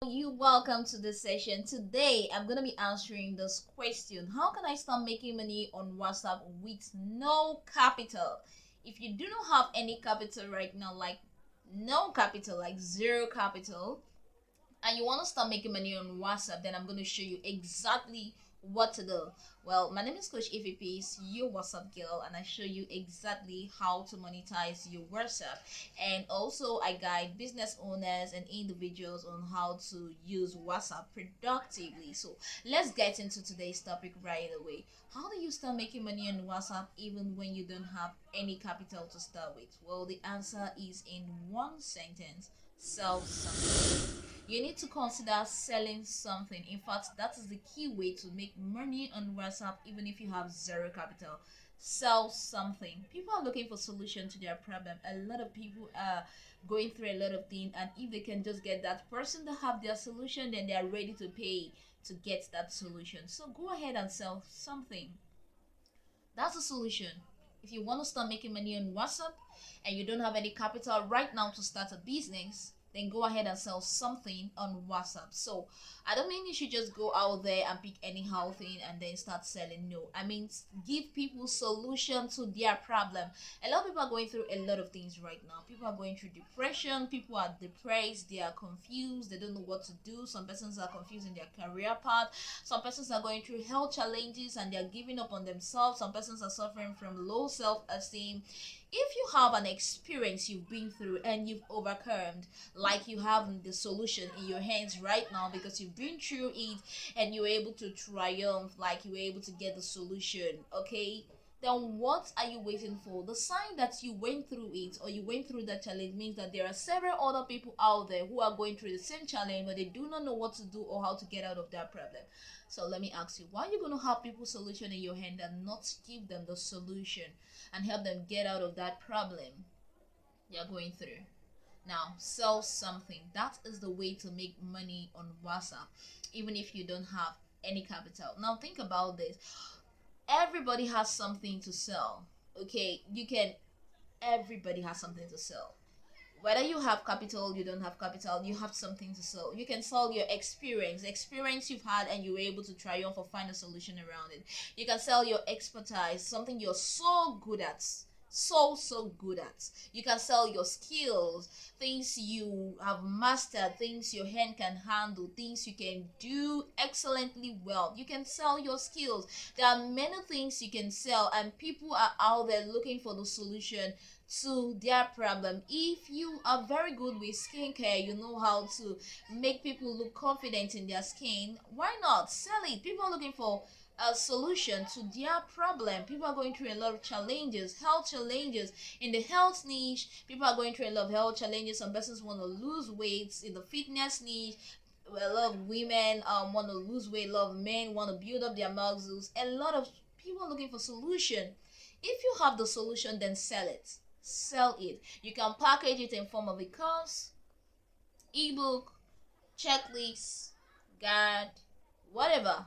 You welcome to this session. Today I'm gonna be answering this question: how can I start making money on WhatsApp with no capital? If you do not have any capital right now, like no capital, like zero capital, and you want to start making money on WhatsApp, then I'm going to show you exactly what to do. Well, my name is Coach EVP, your WhatsApp girl, and I show you exactly how to monetize your WhatsApp. And also, I guide business owners and individuals on how to use WhatsApp productively. So, let's get into today's topic right away. How do you start making money on WhatsApp even when you don't have any capital to start with? Well, the answer is in one sentence: sell something. You need to consider selling something. In fact, that is the key way to make money on WhatsApp even if you have zero capital. Sell something. People are looking for solution to their problem. A lot of people are going through a lot of things, and if they can just get that person to have their solution, then they are ready to pay to get that solution. So go ahead and sell something. That's a solution. If you want to start making money on WhatsApp and you don't have any capital right now to start a business, then go ahead and sell something on WhatsApp. So I don't mean you should just go out there and pick anyhow thing and then start selling. No, I mean give people solution to their problem. A lot of people are going through a lot of things right now. People are going through depression. People are depressed. They are confused. They don't know what to do. Some persons are confused in their career path. Some persons are going through health challenges and they are giving up on themselves. Some persons are suffering from low self-esteem. If you have an experience you've been through and you've overcome, like you have the solution in your hands right now because you've been through it and you're able to triumph, like you were able to get the solution, okay? Then what are you waiting for? The sign that you went through it or you went through that challenge means that there are several other people out there who are going through the same challenge, but they do not know what to do or how to get out of that problem. So let me ask you, why are you going to have people's solution in your hand and not give them the solution and help them get out of that problem they're going through? Now, sell something. That is the way to make money on WhatsApp, even if you don't have any capital. Now, think about this. Everybody has something to sell. Okay, everybody has something to sell. Whether you have capital, you don't have capital, you have something to sell. You can sell your experience you've had, and you were able to triumph or find a solution around it. You can sell your expertise, something you're so good at, so good at. You can sell your skills, things you have mastered, things your hand can handle, things you can do excellently well. You can sell your skills. There are many things you can sell, and people are out there looking for the solution to their problem. If you are very good with skincare, you know how to make people look confident in their skin, why not sell it? People are looking for a solution to their problem. People are going through a lot of challenges, health challenges. In the health niche, people are going through a lot of health challenges. Some persons want to lose weight. In the fitness niche, a lot of women want to lose weight, a lot of men want to build up their muscles. A lot of people are looking for solution. If you have the solution, then sell it. Sell it. You can package it in form of a course, ebook, checklist, guide, whatever,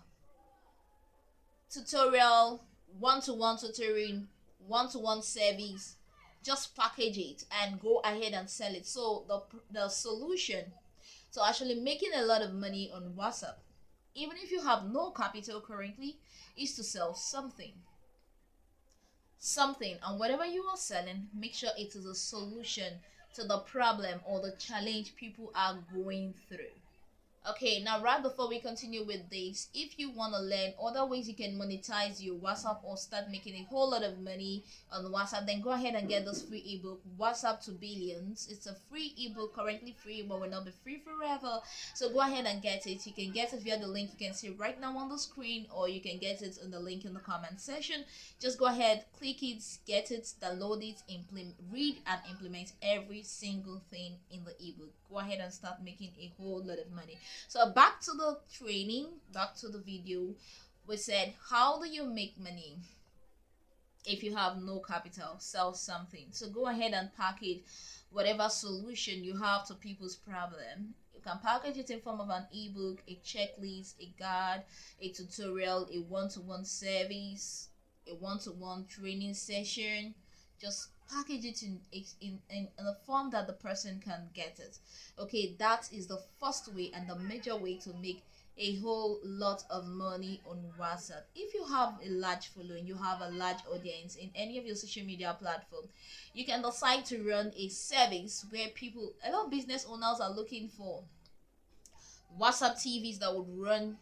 tutorial, one-to-one tutoring, one-to-one service. Just package it and go ahead and sell it. So the solution to actually making a lot of money on WhatsApp, even if you have no capital currently, is to sell something. And whatever you are selling, make sure it is a solution to the problem or the challenge people are going through. Okay, now right before we continue with this, if you want to learn other ways you can monetize your WhatsApp or start making a whole lot of money on WhatsApp, then go ahead and get this free ebook, WhatsApp to Billions. It's a free ebook, currently free, but will not be free forever. So go ahead and get it. You can get it via the link you can see right now on the screen, or you can get it in the link in the comment section. Just go ahead, click it, get it, download it, read and implement every single thing in the ebook. Go ahead and start making a whole lot of money. So back to the training, back to the video. We said, how do you make money if you have no capital? Sell something. So go ahead and package whatever solution you have to people's problem. You can package it in form of an ebook, a checklist, a guide, a tutorial, a one-to-one service, a one-to-one training session. just package it in a form that the person can get it. Okay, that is the first way and the major way to make a whole lot of money on WhatsApp. If you have a large following, you have a large audience in any of your social media platform, you can decide to run a service where people, a lot of business owners are looking for WhatsApp TVs that would run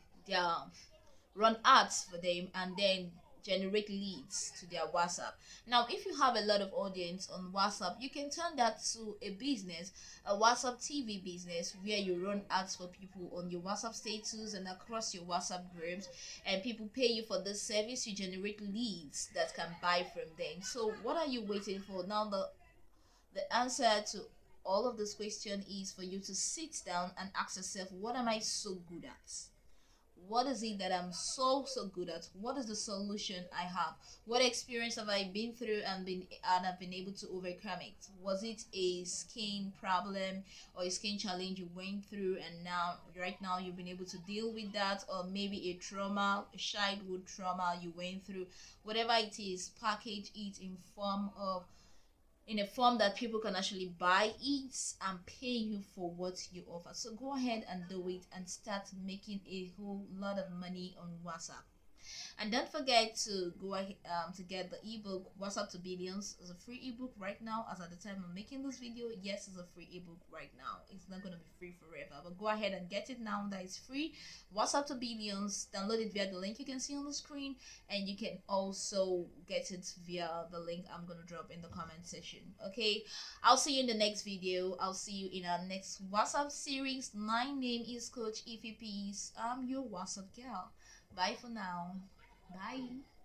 ads for them and then generate leads to their WhatsApp. Now, if you have a lot of audience on WhatsApp, you can turn that to a business, a WhatsApp TV business, where you run ads for people on your WhatsApp status and across your WhatsApp groups, and people pay you for this service. You generate leads that can buy from them. So, what are you waiting for? Now, the answer to all of this question is for you to sit down and ask yourself, what am I so good at? What is it that I'm so good at? What is the solution I have? What experience have I been through and I've been able to overcome it? Was it a skin problem or a skin challenge you went through, and now right now you've been able to deal with that? Or maybe a trauma, a childhood trauma you went through? Whatever it is, package it in a form that people can actually buy it and pay you for what you offer. So go ahead and do it and start making a whole lot of money on WhatsApp. And don't forget to go ahead to get the ebook WhatsApp to Billions. It's a free ebook right now. As at the time I'm making this video, yes, it's a free ebook right now. It's not going to be free forever, but go ahead and get it now that it's free. WhatsApp to Billions. Download it via the link you can see on the screen, and you can also get it via the link I'm going to drop in the comment section. Okay, I'll see you in the next video. I'll see you in our next WhatsApp series. My name is Coach Ify Peace. I'm your WhatsApp girl. Bye for now. Bye.